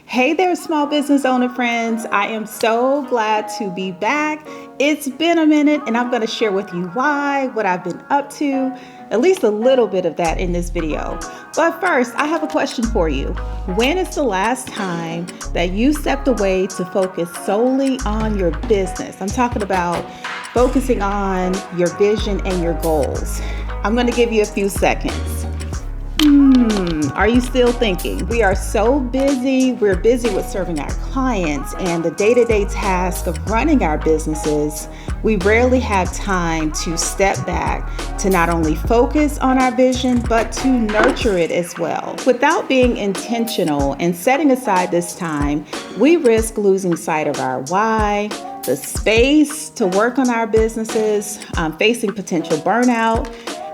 Hey there, small business owner friends. I am so glad to be back. It's been a minute, and I'm going to share with you why, what I've been up to, at least a little bit of that in this video. But first, I have a question for you. When is the last time that you stepped away to focus solely on your business? I'm talking about focusing on your vision and your goals. I'm going to give you a few seconds. Are you still thinking? We are so busy. We're busy with serving our clients and the day-to-day task of running our businesses. We rarely have time to step back to not only focus on our vision, but to nurture it as well. Without being intentional and setting aside this time, we risk losing sight of our why, the space to work on our businesses, facing potential burnout,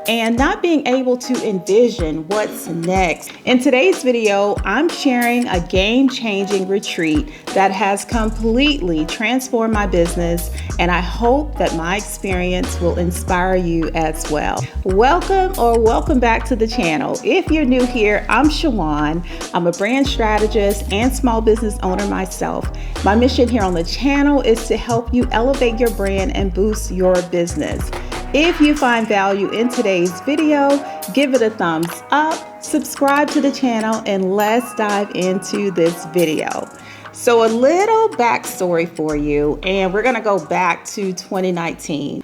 and not being able to envision what's next. In today's video, I'm sharing a game-changing retreat that has completely transformed my business, and I hope that my experience will inspire you as well. Welcome back to the channel. If you're new here, I'm Shawon. I'm a brand strategist and small business owner myself. My mission here on the channel is to help you elevate your brand and boost your business. If you find value in today's video, give it a thumbs up, subscribe to the channel, and let's dive into this video. So a little backstory for you, and we're gonna go back to 2019.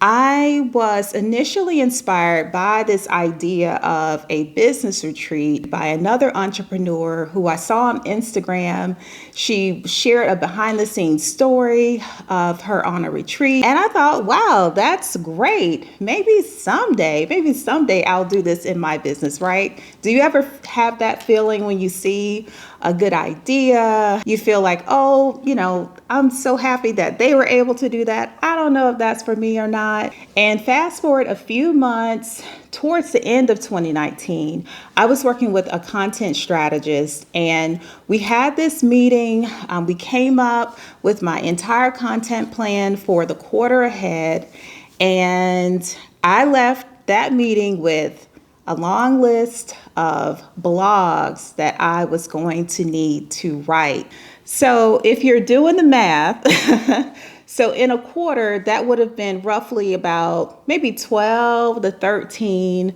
I was initially inspired by this idea of a business retreat by another entrepreneur who I saw on Instagram. She shared a behind the scenes story of her on a retreat. And I thought, wow, that's great. Maybe someday I'll do this in my business, right? Do you ever have that feeling when you see a good idea? You feel like, oh, I'm so happy that they were able to do that. I don't know if that's for me or not. And fast forward a few months, towards the end of 2019, I was working with a content strategist, and we had this meeting. We came up with my entire content plan for the quarter ahead, and I left that meeting with a long list of blogs that I was going to need to write. So if you're doing the math, so in a quarter, that would have been roughly about maybe 12 to 13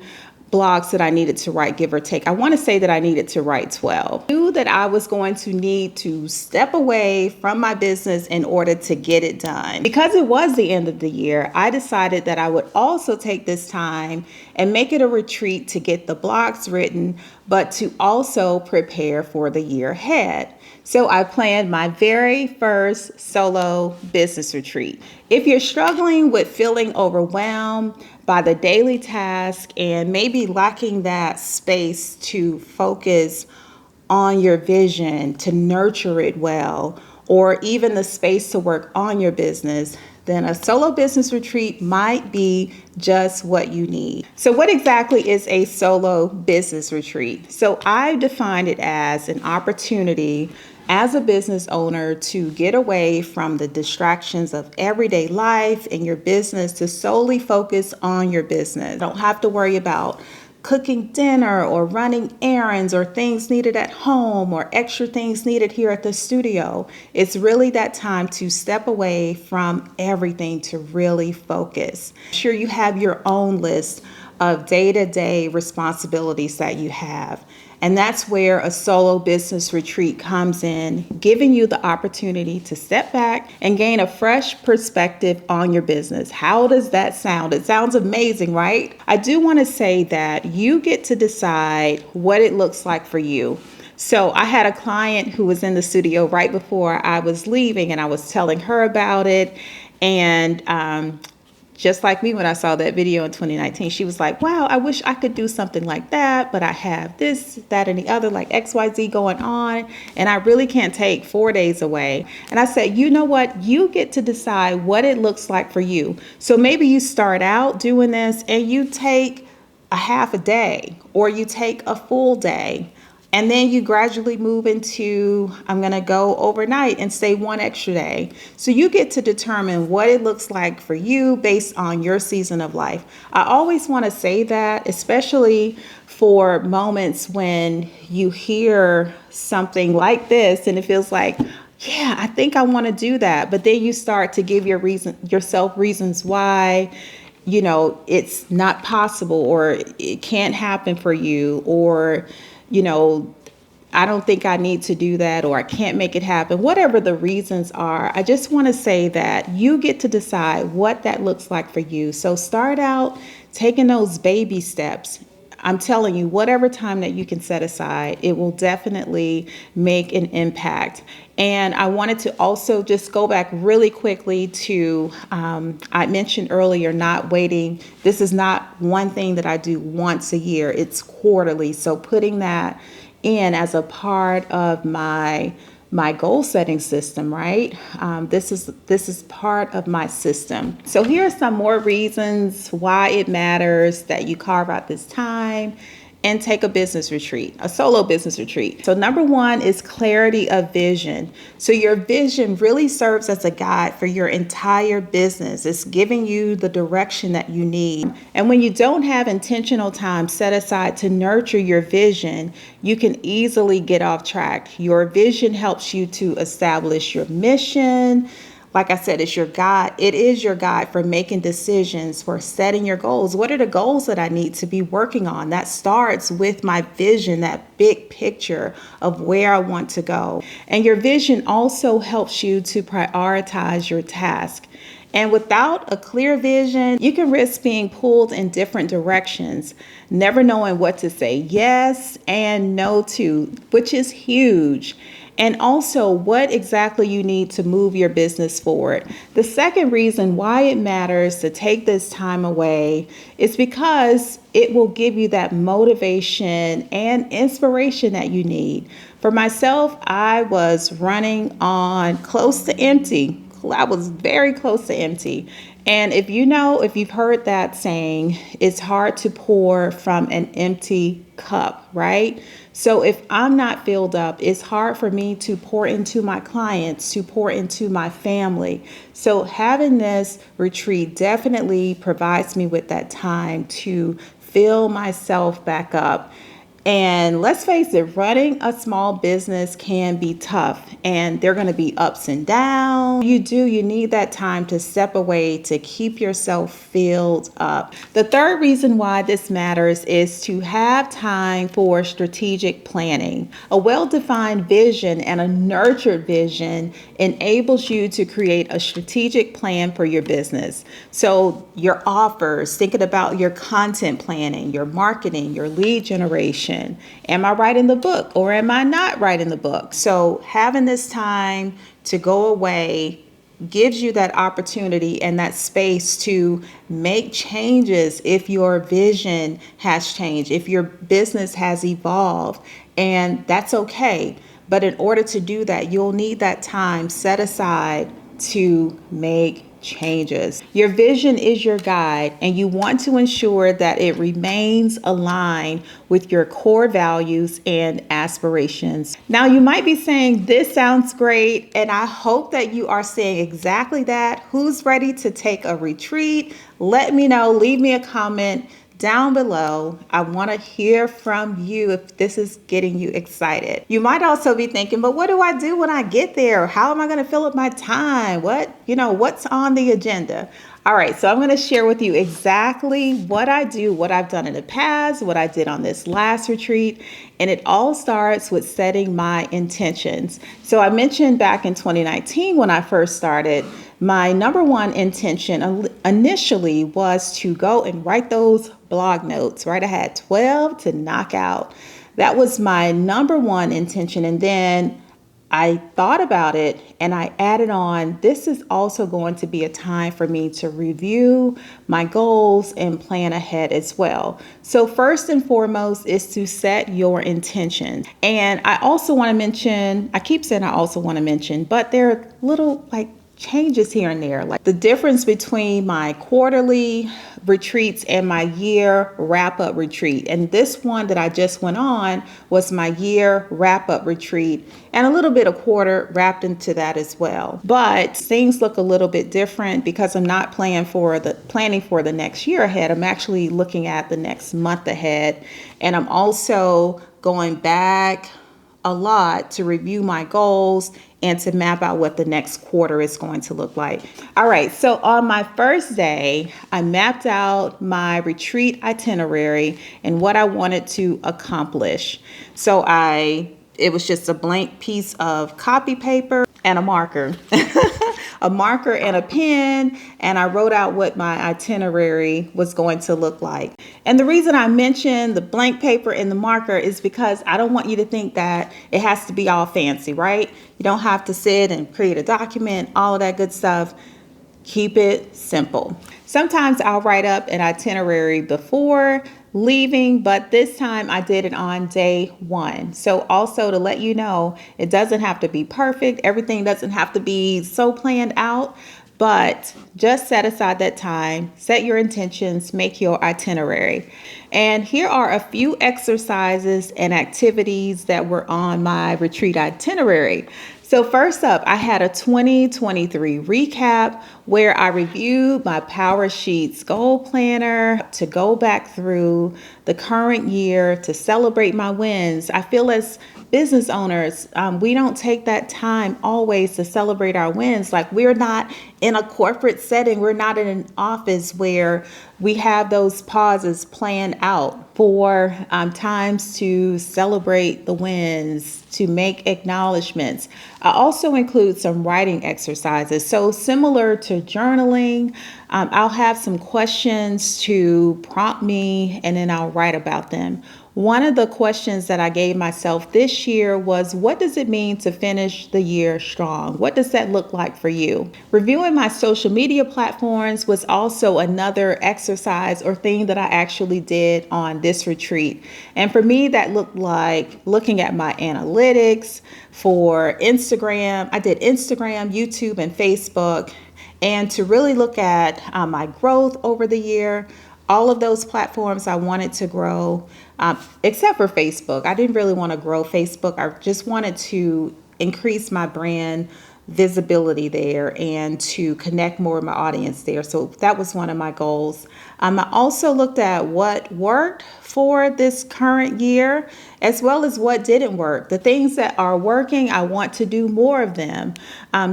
blogs that I needed to write, give or take. I want to say that I needed to write 12. I knew that I was going to need to step away from my business in order to get it done. Because it was the end of the year, I decided that I would also take this time and make it a retreat to get the blogs written, but to also prepare for the year ahead. So I planned my very first solo business retreat. If you're struggling with feeling overwhelmed by the daily task and maybe lacking that space to focus on your vision, to nurture it well, or even the space to work on your business, then a solo business retreat might be just what you need. So what exactly is a solo business retreat? So I define it as an opportunity as a business owner to get away from the distractions of everyday life and your business to solely focus on your business. Don't have to worry about cooking dinner or running errands or things needed at home or extra things needed here at the studio. It's really that time to step away from everything to really focus. Sure, you have your own list of day-to-day responsibilities that you have. And that's where a solo business retreat comes in, giving you the opportunity to step back and gain a fresh perspective on your business. How does that sound? It sounds amazing, right? I do want to say that you get to decide what it looks like for you. So I had a client who was in the studio right before I was leaving, and I was telling her about it. And just like me, when I saw that video in 2019, she was like, wow, I wish I could do something like that, but I have this, that, and the other, like XYZ going on, and I really can't take 4 days away. And I said, you know what? You get to decide what it looks like for you. So maybe you start out doing this and you take a half a day, or you take a full day. And then you gradually move into, I'm going to go overnight and stay one extra day. So you get to determine what it looks like for you based on your season of life. I always want to say that, especially for moments when you hear something like this and it feels like, yeah, I think I want to do that. But then you start to give yourself reasons why, it's not possible or it can't happen for you, or, you know, I don't think I need to do that, or I can't make it happen. Whatever the reasons are, I just want to say that you get to decide what that looks like for you. So start out taking those baby steps. I'm telling you, whatever time that you can set aside, it will definitely make an impact. And I wanted to also just go back really quickly to, I mentioned earlier, not waiting. This is not one thing that I do once a year, it's quarterly. So putting that in as a part of my goal setting system, right? This is part of my system. So here are some more reasons why it matters that you carve out this time and take a business retreat, a solo business retreat. So number one is clarity of vision. So your vision really serves as a guide for your entire business. It's giving you the direction that you need. And when you don't have intentional time set aside to nurture your vision, you can easily get off track. Your vision helps you to establish your mission. Like I said, it's your guide. It is your guide for making decisions, for setting your goals. What are the goals that I need to be working on? That starts with my vision, that big picture of where I want to go. And your vision also helps you to prioritize your task. And without a clear vision, you can risk being pulled in different directions, never knowing what to say yes and no to, which is huge. And also what exactly you need to move your business forward. The second reason why it matters to take this time away is because it will give you that motivation and inspiration that you need. For myself, I was running on close to empty. I was very close to empty. And if you've heard that saying, it's hard to pour from an empty cup, right? So if I'm not filled up, it's hard for me to pour into my clients, to pour into my family. So having this retreat definitely provides me with that time to fill myself back up. And let's face it, running a small business can be tough, and there are going to be ups and downs. You need that time to step away to keep yourself filled up. The third reason why this matters is to have time for strategic planning. A well-defined vision and a nurtured vision enables you to create a strategic plan for your business. So your offers, thinking about your content planning, your marketing, your lead generation. Am I writing the book or am I not writing the book? So having this time to go away gives you that opportunity and that space to make changes if your vision has changed, if your business has evolved, and that's okay. But in order to do that, you'll need that time set aside to make changes. Your vision is your guide, and you want to ensure that it remains aligned with your core values and aspirations. Now, you might be saying, this sounds great, and I hope that you are saying exactly that. Who's ready to take a retreat? Let me know. Leave me a comment down below. I want to hear from you if this is getting you excited. You might also be thinking, but what do I do when I get there? How am I going to fill up my time? What's on the agenda? All right, so I'm going to share with you exactly what I do, what I've done in the past, what I did on this last retreat, and it all starts with setting my intentions. So I mentioned back in 2019 when I first started, my number one intention initially was to go and write those blog notes, right? I had 12 to knock out. That was my number one intention. And then I thought about it and I added on, this is also going to be a time for me to review my goals and plan ahead as well. So first and foremost is to set your intention. And I also want to mention, I keep saying I also want to mention, but there are little changes here and there, like the difference between my quarterly retreats and my year wrap-up retreat. And this one that I just went on was my year wrap-up retreat, and a little bit of quarter wrapped into that as well. But things look a little bit different because I'm not planning for the next year ahead. I'm actually looking at the next month ahead, and I'm also going back a lot to review my goals and to map out what the next quarter is going to look like. All right, so on my first day, I mapped out my retreat itinerary and what I wanted to accomplish. So it was just a blank piece of copy paper and a marker. A marker and a pen, and I wrote out what my itinerary was going to look like. And the reason I mentioned the blank paper and the marker is because I don't want you to think that it has to be all fancy, right? You don't have to sit and create a document, all of that good stuff. Keep it simple. Sometimes I'll write up an itinerary before leaving, but this time I did it on day one. So also to let you know, it doesn't have to be perfect. Everything doesn't have to be so planned out, but just set aside that time, set your intentions, make your itinerary. And here are a few exercises and activities that were on my retreat itinerary. So first up, I had a 2023 recap where I reviewed my Power Sheets goal planner to go back through the current year to celebrate my wins. I feel as business owners, we don't take that time always to celebrate our wins. Like, we're not in a corporate setting. We're not in an office where we have those pauses planned out for times to celebrate the wins, to make acknowledgments. I also include some writing exercises. So similar to journaling, I'll have some questions to prompt me, and then I'll write about them. One of the questions that I gave myself this year was, what does it mean to finish the year strong? What does that look like for you? Reviewing my social media platforms was also another exercise or thing that I actually did on this retreat. And for me, that looked like looking at my analytics for Instagram. I did Instagram, YouTube, and Facebook, and to really look at my growth over the year. All of those platforms I wanted to grow, except for Facebook. I didn't really want to grow Facebook. I just wanted to increase my brand visibility there and to connect more with my audience there. So that was one of my goals. I also looked at what worked for this current year, as well as what didn't work. The things that are working, I want to do more of them.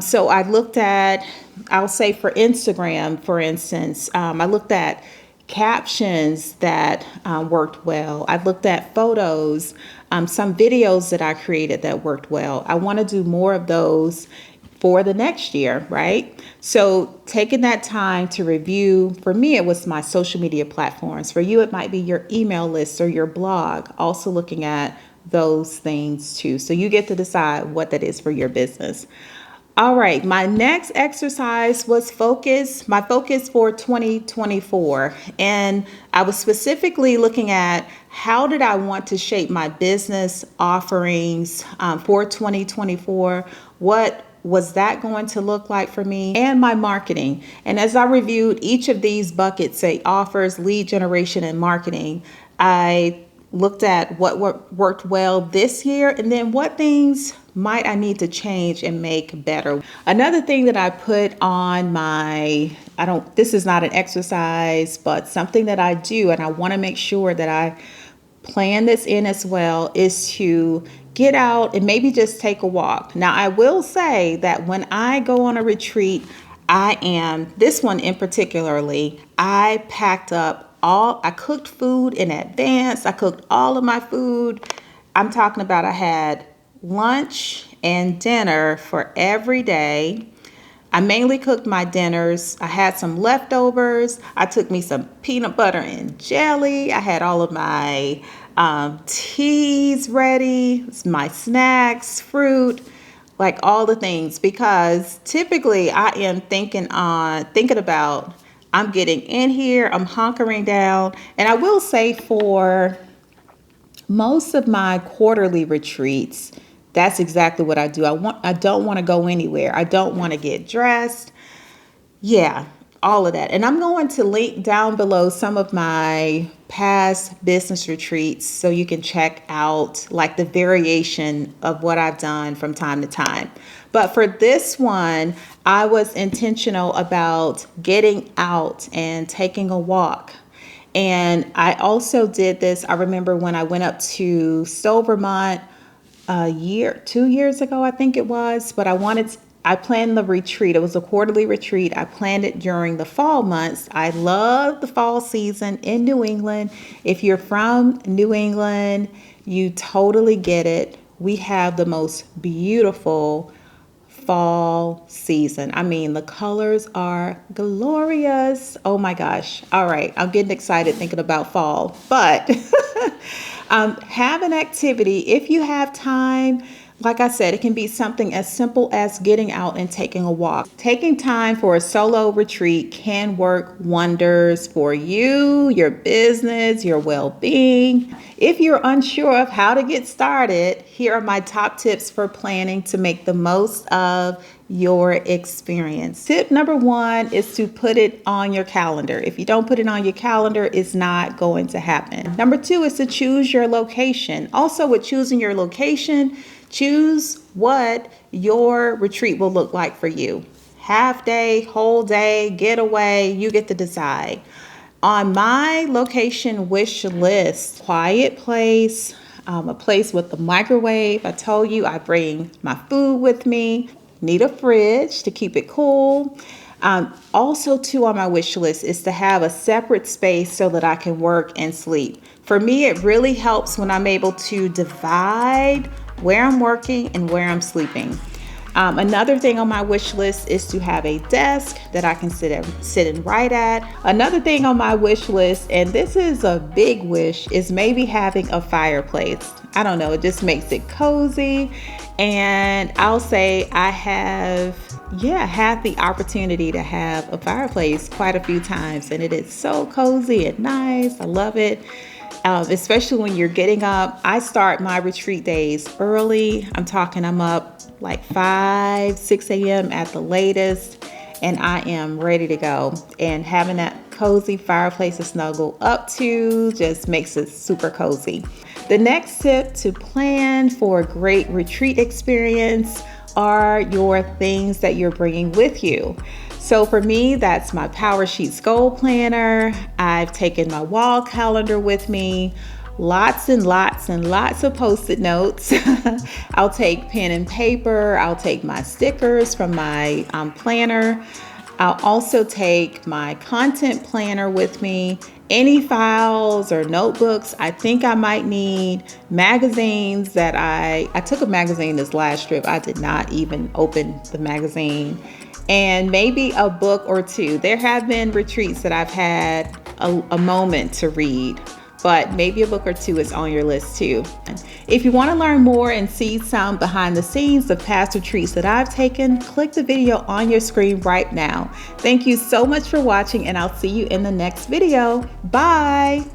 So I looked at, I'll say for Instagram, for instance, I looked at captions that worked well. I looked at photos, some videos that I created that worked well. I want to do more of those for the next year, right? So taking that time to review, for me, it was my social media platforms. For you, it might be your email list or your blog, also looking at those things too. So you get to decide what that is for your business. All right, my next exercise was my focus for 2024. And I was specifically looking at how did I want to shape my business offerings for 2024? What was that going to look like for me, and my marketing? And as I reviewed each of these buckets, say offers, lead generation, and marketing, I looked at what worked well this year, and then what things might I need to change and make better. Another thing that I put on this is not an exercise, but something that I do, and I want to make sure that I plan this in as well, is to get out and maybe just take a walk. Now, I will say that when I go on a retreat, this one in particularly, I packed up I cooked food in advance. I cooked all of my food. I'm talking about I had lunch and dinner for every day. I mainly cooked my dinners. I had some leftovers. I took me some peanut butter and jelly. I had all of my teas ready, my snacks, fruit, like all the things, because typically I am thinking about I'm getting in here, I'm hunkering down. And I will say for most of my quarterly retreats, that's exactly what I do. I don't want to go anywhere. I don't want to get dressed. Yeah, all of that. And I'm going to link down below some of my past business retreats so you can check out like the variation of what I've done from time to time. But for this one, I was intentional about getting out and taking a walk. And I also did this, I remember when I went up to Stowe, Vermont, a year, 2 years ago, I think it was, but I planned the retreat. It was a quarterly retreat. I planned it during the fall months. I love the fall season in New England. If you're from New England, you totally get it. We have the most beautiful fall season. I mean, the colors are glorious. Oh my gosh. All right. I'm getting excited thinking about fall, but have an activity if you have time. Like I said, it can be something as simple as getting out and taking a walk. Taking time for a solo retreat can work wonders for you, your business, your well-being. If you're unsure of how to get started, here are my top tips for planning to make the most of your experience. Tip number one is to put it on your calendar. If you don't put it on your calendar, it's not going to happen. Number two is to choose your location. Also, with choosing your location, choose what your retreat will look like for you. Half day, whole day, getaway, you get to decide. On my location wish list, quiet place, a place with a microwave. I told you I bring my food with me. Need a fridge to keep it cool. Also, too, on my wish list is to have a separate space so that I can work and sleep. For me, it really helps when I'm able to divide where I'm working and where I'm sleeping. Another thing on my wish list is to have a desk that I can sit and write at. Another thing on my wish list, and this is a big wish, is maybe having a fireplace. I don't know, it just makes it cozy. And I'll say I have had the opportunity to have a fireplace quite a few times, and it is so cozy and nice. I love it. Especially when you're getting up. I start my retreat days early. I'm up like 5, 6 a.m. at the latest, and I am ready to go. And having that cozy fireplace to snuggle up to just makes it super cozy. The next tip to plan for a great retreat experience are your things that you're bringing with you. So for me, that's my Power Sheets Goal Planner. I've taken my wall calendar with me, lots and lots and lots of Post-it notes. I'll take pen and paper. I'll take my stickers from my planner. I'll also take my content planner with me, any files or notebooks I think I might need, magazines that I took a magazine this last trip. I did not even open the magazine. And maybe a book or two. There have been retreats that I've had a moment to read, but maybe a book or two is on your list too. If you want to learn more and see some behind the scenes of past retreats that I've taken, click the video on your screen right now. Thank you so much for watching, and I'll see you in the next video. Bye.